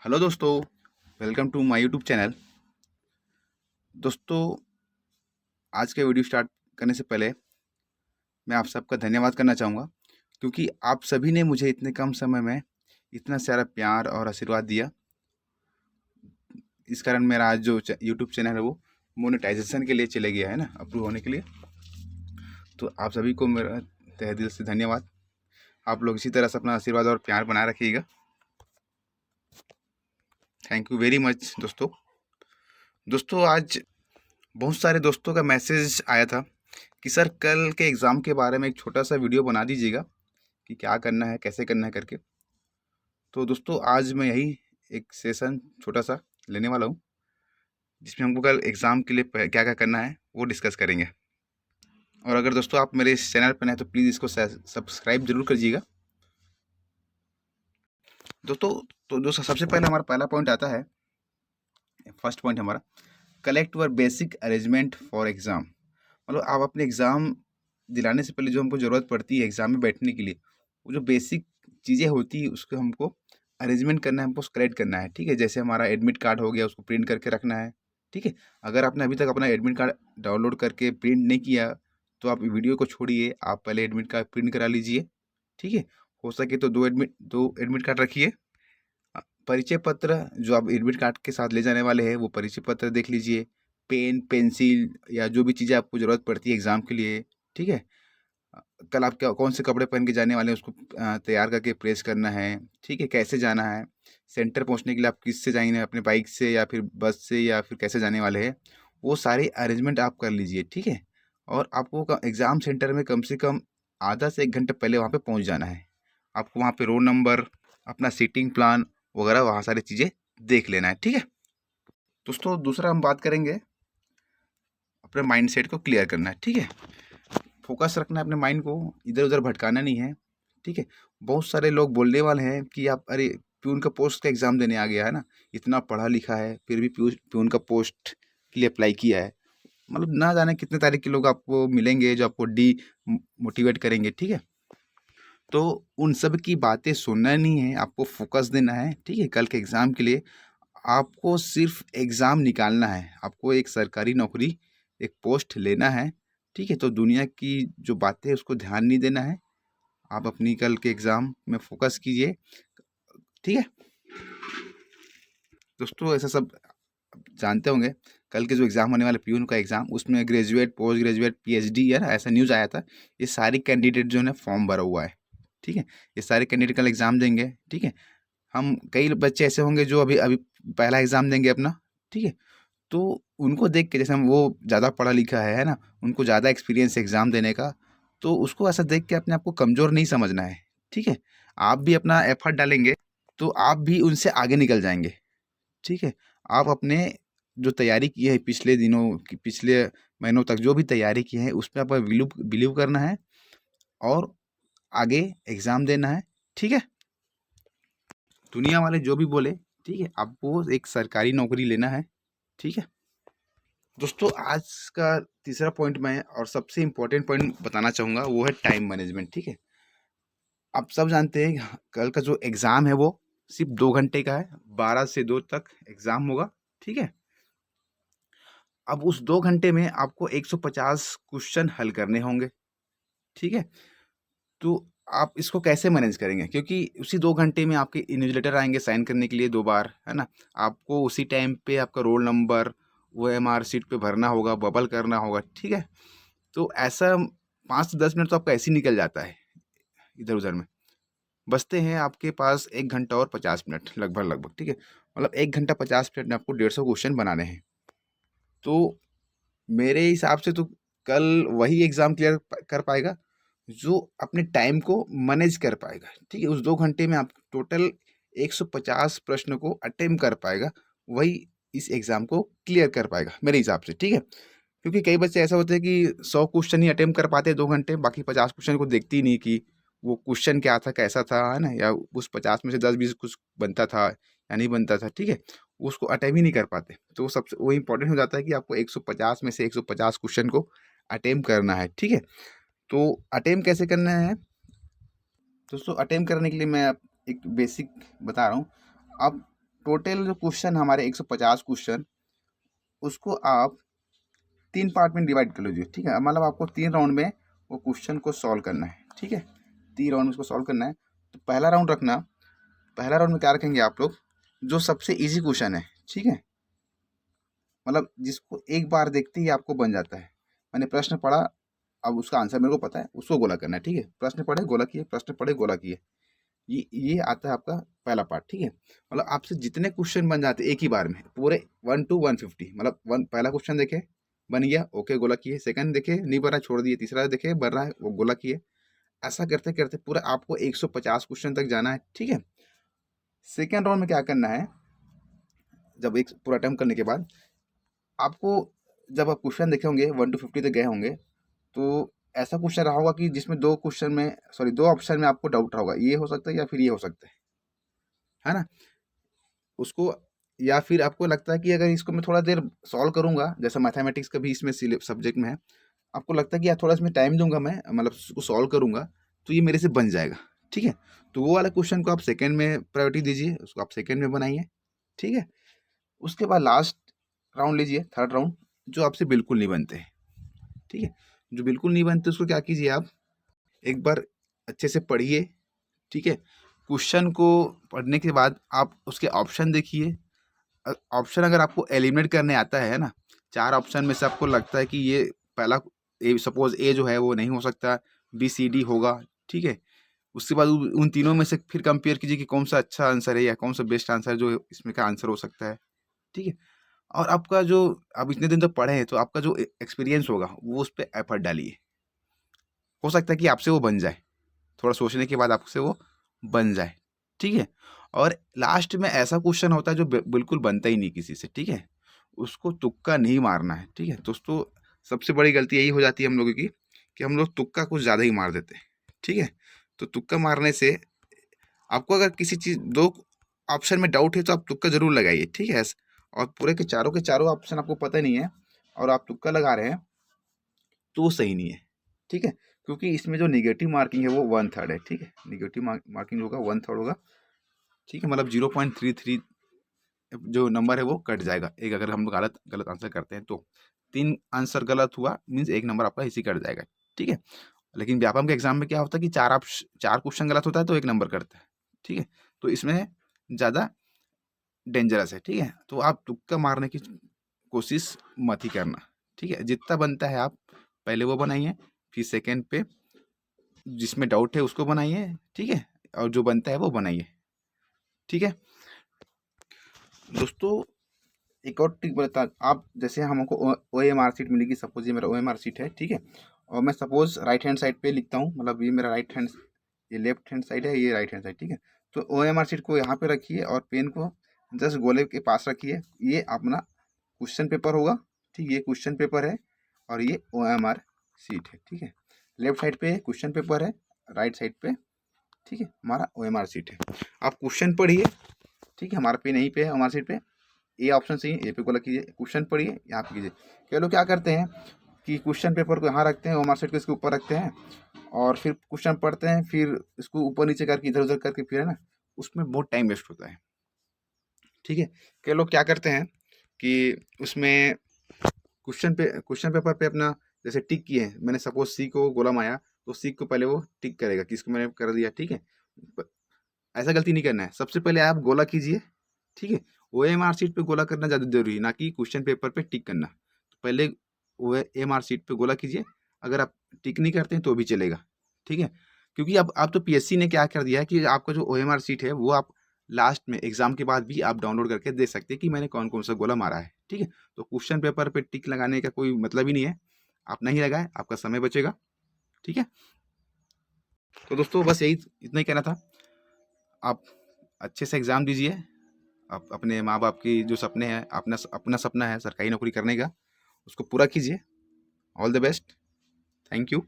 Hello दोस्तों, welcome to my YouTube channel. दोस्तों, आज के वीडियो स्टार्ट करने से पहले मैं आप सबका धन्यवाद करना चाहूँगा, क्योंकि आप सभी ने मुझे इतने कम समय में इतना सारा प्यार और आशीर्वाद दिया। इस कारण मेरा आज जो यूट्यूब चैनल है वो मोनेटाइजेशन के लिए चले गया है ना, अप्रूव होने के लिए। तो आप सभी को मेरा तहे दिल से धन्यवाद। आप लोग इसी तरह से अपना आशीर्वाद और प्यार बनाए रखिएगा। थैंक यू वेरी मच दोस्तों। आज बहुत सारे दोस्तों का मैसेज आया था कि सर कल के एग्ज़ाम के बारे में एक छोटा सा वीडियो बना दीजिएगा कि क्या करना है, कैसे करना है करके। तो दोस्तों, आज मैं यही एक सेशन छोटा सा लेने वाला हूँ, जिसमें हमको कल एग्ज़ाम के लिए क्या क्या करना है वो डिस्कस करेंगे। और अगर दोस्तों आप मेरे इस चैनल पर नए हैं तो प्लीज़ इसको सब्सक्राइब जरूर करिएगा दोस्तों। तो दोस्तों, सबसे पहले हमारा पहला पॉइंट आता है, फर्स्ट पॉइंट हमारा, collect were basic arrangement for exam. मतलब आप अपने एग्ज़ाम दिलाने से पहले जो हमको ज़रूरत पड़ती है एग्ज़ाम में बैठने के लिए, वो जो बेसिक चीज़ें होती है उसको हमको अरेंजमेंट करना है, हमको कलेक्ट करना है। ठीक है, जैसे हमारा एडमिट कार्ड हो गया, उसको प्रिंट करके रखना है। ठीक है, अगर आपने अभी तक अपना एडमिट कार्ड डाउनलोड करके प्रिंट नहीं किया तो आप वीडियो को छोड़िए, आप पहले एडमिट कार्ड प्रिंट करा लीजिए। ठीक है, हो सके तो दो एडमिट कार्ड रखिए। परिचय पत्र जो आप एडमिट कार्ड के साथ ले जाने वाले हैं वो परिचय पत्र देख लीजिए। पेन, पेंसिल या जो भी चीज़ें आपको ज़रूरत पड़ती है एग्ज़ाम के लिए। ठीक है, अ, कल आप क्या कौन से कपड़े पहन के जाने वाले हैं उसको तैयार करके प्रेस करना है। ठीक है, कैसे जाना है, सेंटर पहुंचने के लिए आप किससे जाएंगे, अपने बाइक से या फिर बस से या फिर कैसे जाने वाले हैं, वो सारे अरेंजमेंट आप कर लीजिए। ठीक है, और आपको एग्ज़ाम सेंटर में कम से कम आधा से 1 घंटा पहले वहाँ पे पहुँच जाना है। आपको वहाँ पे रोल नंबर, अपना सीटिंग प्लान वगैरह वहाँ सारी चीज़ें देख लेना है। ठीक है दोस्तों, दूसरा हम बात करेंगे, अपने माइंडसेट को क्लियर करना है। ठीक है, फोकस रखना है अपने माइंड को, इधर उधर भटकाना नहीं है। ठीक है, बहुत सारे लोग बोलने वाले हैं कि आप अरे प्यून का पोस्ट का एग्ज़ाम देने आ गया है ना, इतना पढ़ा लिखा है फिर भी प्यून का पोस्ट के लिए अप्लाई किया है। मतलब ना जाने कितने तरह के लोग आपको मिलेंगे जो आपको मोटिवेट करेंगे। ठीक है, तो उन सब की बातें सुनना नहीं है, आपको फोकस देना है। ठीक है, कल के एग्ज़ाम के लिए आपको सिर्फ एग्ज़ाम निकालना है, आपको एक सरकारी नौकरी, एक पोस्ट लेना है। ठीक है, तो दुनिया की जो बातें हैं उसको ध्यान नहीं देना है, आप अपनी कल के एग्ज़ाम में फोकस कीजिए। ठीक है दोस्तों, ऐसा सब जानते होंगे, कल के जो एग्ज़ाम होने वाले पीयून का एग्ज़ाम, उसमें ग्रेजुएट, पोस्ट ग्रेजुएट, पीएचडी है ना, ऐसा न्यूज़ आया था। ये सारे कैंडिडेट जो है फॉर्म भरा हुआ है। ठीक है, ये सारे कैंडिडेट कल एग्ज़ाम देंगे। ठीक है, हम कई बच्चे ऐसे होंगे जो अभी अभी पहला एग्ज़ाम देंगे अपना। ठीक है, तो उनको देख के, जैसे हम वो ज़्यादा पढ़ा लिखा है ना, उनको ज़्यादा एक्सपीरियंस एग्ज़ाम देने का, तो उसको ऐसा देख के अपने आप को कमज़ोर नहीं समझना है। ठीक है, आप भी अपना एफ़र्ट डालेंगे तो आप भी उनसे आगे निकल जाएँगे। ठीक है, आप अपने जो तैयारी की है पिछले दिनों की, पिछले महीनों तक जो भी तैयारी की है उसमें आपको बिलीव बिलीव करना है और आगे एग्ज़ाम देना है। ठीक है, दुनिया वाले जो भी बोले, ठीक है, आपको एक सरकारी नौकरी लेना है। ठीक है दोस्तों, आज का तीसरा पॉइंट मैं और सबसे इम्पोर्टेंट पॉइंट बताना चाहूँगा, वो है टाइम मैनेजमेंट। ठीक है, आप सब जानते हैं कि कल का जो एग्ज़ाम है वो सिर्फ 2 घंटे का है, 12 से 2 तक एग्ज़ाम होगा। ठीक है, अब उस 2 घंटे में आपको 150 क्वेश्चन हल करने होंगे। ठीक है, तो आप इसको कैसे मैनेज करेंगे, क्योंकि उसी 2 घंटे में आपके इन्विजिलेटर आएंगे साइन करने के लिए 2 बार, है ना। आपको उसी टाइम पे आपका रोल नंबर वो एमआर सीट पे भरना होगा, बबल करना होगा। ठीक है, तो ऐसा 5 से 10 मिनट तो आपका ऐसे ही निकल जाता है इधर उधर में। बचते हैं आपके पास 1 घंटा और 50 मिनट लगभग लगभग। ठीक है, मतलब 1 घंटा 50 मिनट में आपको 150 क्वेश्चन बनाने हैं। तो मेरे हिसाब से तो कल वही एग्ज़ाम क्लियर कर पाएगा जो अपने टाइम को मैनेज कर पाएगा। ठीक है, उस 2 घंटे में आप टोटल 150 प्रश्न को अटेम्प्ट कर पाएगा, वही इस एग्ज़ाम को क्लियर कर पाएगा मेरे हिसाब से। ठीक है, क्योंकि कई बच्चे ऐसा होते हैं कि 100 क्वेश्चन ही अटेम्प्ट कर पाते हैं 2 घंटे, बाकी 50 क्वेश्चन को देखते ही नहीं कि वो क्वेश्चन क्या था, कैसा था, है ना, या उस 50 में से 10-20 कुछ बनता था या नहीं बनता था। ठीक है, उसको अटेम्प्ट ही नहीं कर पाते। तो सबसे वो इम्पोर्टेंट हो जाता है कि आपको 150 में से 150 क्वेश्चन को अटेम्प्ट करना है। ठीक है, तो अटेम्प्ट कैसे करना है दोस्तों, अटेम्प्ट करने के लिए मैं एक बेसिक बता रहा हूँ। आप टोटल जो क्वेश्चन हमारे 150 क्वेश्चन, उसको आप 3 पार्ट में डिवाइड कर लीजिए, ठीक है। मतलब आपको 3 राउंड में वो क्वेश्चन को सॉल्व करना है, ठीक है। 3 राउंड में उसको सॉल्व करना है। तो पहला राउंड रखना, पहला राउंड में क्या रखेंगे आप लोग, जो सबसे ईजी क्वेश्चन है, ठीक है, मतलब जिसको एक बार देखते ही आपको बन जाता है। मैंने प्रश्न पढ़ा, अब उसका आंसर मेरे को पता है, उसको गोला करना है, ठीक है। प्रश्न पढ़े गोला किए, प्रश्न पढ़े गोला किए, ये आता है आपका पहला पार्ट, ठीक है। मतलब आपसे जितने क्वेश्चन बन जाते हैं एक ही बार में, पूरे 1 to 150, मतलब पहला क्वेश्चन देखे बन गया, ओके गोला किए, सेकंड देखे नहीं बन रहा छोड़ दिए, तीसरा देखे बन रहा है वो गोला किए। ऐसा करते करते पूरा आपको 150 क्वेश्चन तक जाना है, ठीक है। सेकेंड राउंड में क्या करना है, जब एक पूरा अटेम्प्ट करने के बाद आपको, जब आप क्वेश्चन देखे होंगे 1 to 50 तक गए होंगे, तो ऐसा क्वेश्चन रहा होगा कि जिसमें दो क्वेश्चन में, सॉरी, दो ऑप्शन में आपको डाउट रहा होगा, ये हो सकता है या फिर ये हो सकता है ना। उसको, या फिर आपको लगता है कि अगर इसको मैं थोड़ा देर सॉल्व करूंगा, जैसा मैथमेटिक्स का भी इसमें सब्जेक्ट में है, आपको लगता है कि यार थोड़ा इसमें टाइम दूंगा मैं, मतलब उसको सॉल्व करूंगा तो ये मेरे से बन जाएगा, ठीक है। तो वो वाला क्वेश्चन को आप सेकंड में प्रायोरिटी दीजिए, उसको आप सेकंड में बनाइए, ठीक है। उसके बाद लास्ट राउंड लीजिए, थर्ड राउंड, जो आपसे बिल्कुल नहीं बनते हैं, ठीक है। जो बिल्कुल नहीं बनते उसको क्या कीजिए, आप एक बार अच्छे से पढ़िए, ठीक है। क्वेश्चन को पढ़ने के बाद आप उसके ऑप्शन देखिए। ऑप्शन अगर आपको एलिमिनेट करने आता है ना, 4 ऑप्शन में से आपको लगता है कि ये पहला, ए सपोज ए जो है वो नहीं हो सकता, बी सी डी होगा, ठीक है। उसके बाद उन तीनों में से फिर कंपेयर कीजिए कि कौन सा अच्छा आंसर है या कौन सा बेस्ट आंसर जो इसमें का आंसर हो सकता है, ठीक है। और आपका जो, आप इतने दिन तक पढ़े हैं तो आपका जो एक्सपीरियंस होगा वो उस पर एफर्ट डालिए। हो सकता है कि आपसे वो बन जाए, थोड़ा सोचने के बाद आपसे वो बन जाए, ठीक है। और लास्ट में ऐसा क्वेश्चन होता है जो बिल्कुल बनता ही नहीं किसी से, ठीक है। उसको तुक्का नहीं मारना है, ठीक है। दोस्तों, सबसे बड़ी गलती यही हो जाती है हम लोगों की कि हम लोग तुक्का कुछ ज़्यादा ही मार देते हैं, ठीक है। तो तुक्का मारने से आपको अगर किसी चीज़, दो ऑप्शन में डाउट है तो आप तुक्का जरूर लगाइए, ठीक है। और पूरे के चारों ऑप्शन आपको पता नहीं है और आप तुक्का लगा रहे हैं, तो वो सही नहीं है, ठीक है। क्योंकि इसमें जो निगेटिव मार्किंग है वो 1/3 है, ठीक है। निगेटिव मार्किंग होगा 1/3 होगा, ठीक है। मतलब 0.33 जो नंबर है वो कट जाएगा एक, अगर हम गलत गलत आंसर करते हैं तो 3 आंसर गलत हुआ मीन्स एक नंबर आपका इसी कट जाएगा, ठीक है। लेकिन व्यापम के एग्जाम में क्या होता है कि 4 क्वेश्चन गलत होता है तो एक नंबर करता है, ठीक है। तो इसमें ज़्यादा डेंजरस है, ठीक है। तो आप तुक्का मारने की कोशिश मत ही करना, ठीक है। जितना बनता है आप पहले वो बनाइए, फिर सेकेंड पे जिसमें डाउट है उसको बनाइए, ठीक है। और जो बनता है वो बनाइए, ठीक है। दोस्तों, एक और ट्रिक बता, आप जैसे हमको ओ एम आर सीट मिलेगी, सपोज ये मेरा ओ एम आर सीट है, ठीक है। और मैं सपोज राइट हैंड साइड पे लिखता हूँ, मतलब ये मेरा राइट हैंड, ये लेफ्ट हैंड साइड है, ये राइट हैंड साइड, ठीक है। तो ओ एम आर सीट को यहाँ पे रखिए और पेन को जस्ट गोले के पास रखिए, ये अपना क्वेश्चन पेपर होगा, ठीक। ये क्वेश्चन पेपर है और ये ओ एम आर सीट है, ठीक है। लेफ्ट साइड पे क्वेश्चन पेपर है, राइट साइड पे, ठीक है, हमारा ओ एम आर सीट है। आप क्वेश्चन पढ़िए, ठीक है। हमारा पेन यहीं पे है, हमारे सीट पे ए ऑप्शन सही है, ए पे गोला कीजिए, क्वेश्चन पढ़िए, यहाँ पे कीजिए। कई लोग क्या करते हैं कि क्वेश्चन पेपर को यहाँ रखते हैं, ओ एम आर सीट को इसके ऊपर रखते हैं और फिर क्वेश्चन पढ़ते हैं, फिर इसको ऊपर नीचे करके इधर उधर करके, फिर है ना, उसमें बहुत टाइम वेस्ट होता है, ठीक है। कई लोग क्या करते हैं कि उसमें क्वेश्चन पेपर पे अपना जैसे टिक किए हैं, मैंने सपोज सी को गोला मारा तो सी को पहले वो टिक करेगा कि इसको मैंने कर दिया, ठीक है। ऐसा गलती नहीं करना है, सबसे पहले आप गोला कीजिए, ठीक है। ओ एम आर सीट पे गोला करना ज़्यादा जरूरी है, ना कि क्वेश्चन पेपर पे टिक करना। तो पहले ओ एम आर सीट पे गोला कीजिए, अगर आप टिक नहीं करते हैं तो भी चलेगा, ठीक है। क्योंकि अब आप तो पीएससी ने क्या कर दिया है कि आपका जो ओ एम आर सीट है वो आप लास्ट में एग्जाम के बाद भी आप डाउनलोड करके देख सकते हैं कि मैंने कौन कौन सा गोला मारा है, ठीक है। तो क्वेश्चन पेपर पे टिक लगाने का कोई मतलब ही नहीं है, आप नहीं लगाए, आपका समय बचेगा, ठीक है। तो दोस्तों, बस यही इतना ही कहना था। आप अच्छे से एग्ज़ाम दीजिए, आप अपने माँ बाप की जो सपने हैं, अपना अपना सपना है सरकारी नौकरी करने का, उसको पूरा कीजिए। All the best, thank you.